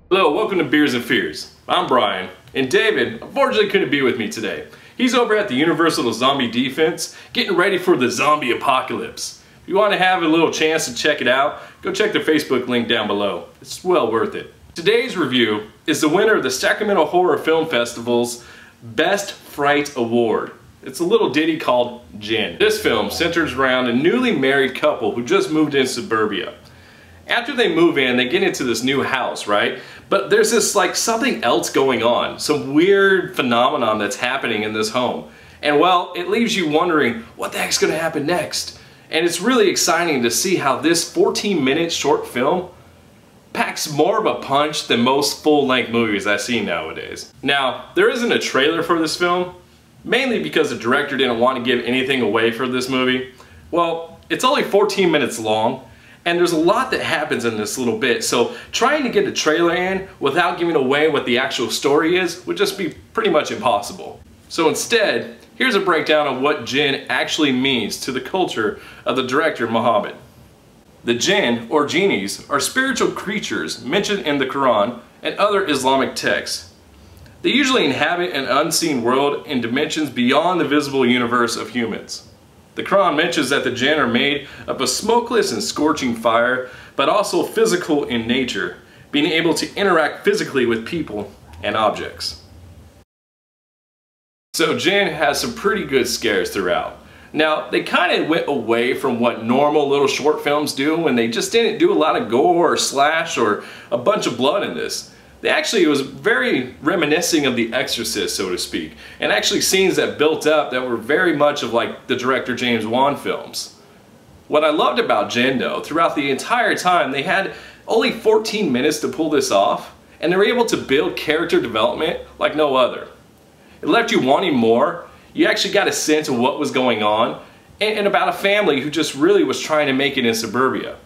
Hello, welcome to Beers and Fears. I'm Brian, and David unfortunately couldn't be with me today. He's over at the Universal Zombie Defense getting ready for the zombie apocalypse. If you want to have a little chance to check it out, go check the Facebook link down below. It's well worth it. Today's review is the winner of the Sacramento Horror Film Festival's Best Fright Award. It's a little ditty called Jinn. This film centers around a newly married couple who just moved in suburbia. After they move in, they get into this new house, right? But there's this something else going on, some weird phenomenon that's happening in this home. And well, it leaves you wondering what the heck's gonna happen next. And it's really exciting to see how this 14-minute short film packs more of a punch than most full-length movies I've seen nowadays. Now, there isn't a trailer for this film, mainly because the director didn't want to give anything away for this movie. Well, it's only 14 minutes long, and there's a lot that happens in this little bit, so trying to get a trailer in without giving away what the actual story is would just be pretty much impossible. So instead, here's a breakdown of what Jinn actually means to the culture of the director Muhammad. The Jinn, or genies, are spiritual creatures mentioned in the Quran and other Islamic texts. They usually inhabit an unseen world in dimensions beyond the visible universe of humans. The Quran mentions that the Jinn are made of a smokeless and scorching fire, but also physical in nature, being able to interact physically with people and objects. So Jinn has some pretty good scares throughout. Now, they kind of went away from what normal little short films do, and they just didn't do a lot of gore or slash or a bunch of blood in this. It was very reminiscent of The Exorcist, so to speak, and actually scenes that built up that were very much of the director James Wan films. What I loved about Jinn, though, throughout the entire time, they had only 14 minutes to pull this off, and they were able to build character development like no other. It left you wanting more. You actually got a sense of what was going on, and about a family who just really was trying to make it in suburbia.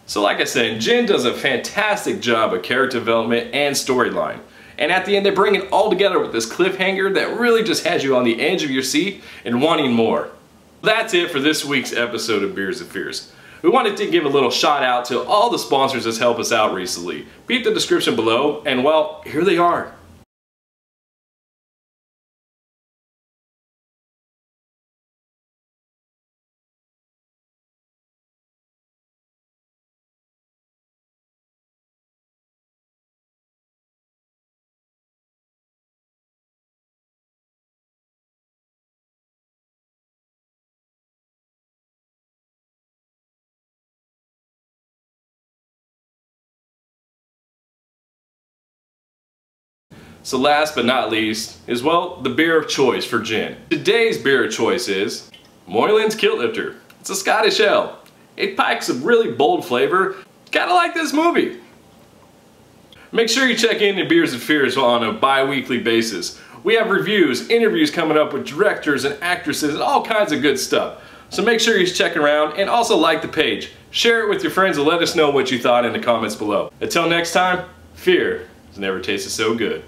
So like I said, Jinn does a fantastic job of character development and storyline. And at the end, they bring it all together with this cliffhanger that really just has you on the edge of your seat and wanting more. That's it for this week's episode of Beers and Fears. We wanted to give a little shout out to all the sponsors that's helped us out recently. Read the description below, and well, here they are. So last but not least is, well, the beer of choice for Jinn. Today's beer of choice is Moylan's Kilt Lifter. It's a Scottish ale. It packs a really bold flavor, kinda like this movie. Make sure you check in the Beers and Fears on a bi-weekly basis. We have reviews, interviews coming up with directors and actresses and all kinds of good stuff. So make sure you check around and also like the page. Share it with your friends and let us know what you thought in the comments below. Until next time, fear has never tasted so good.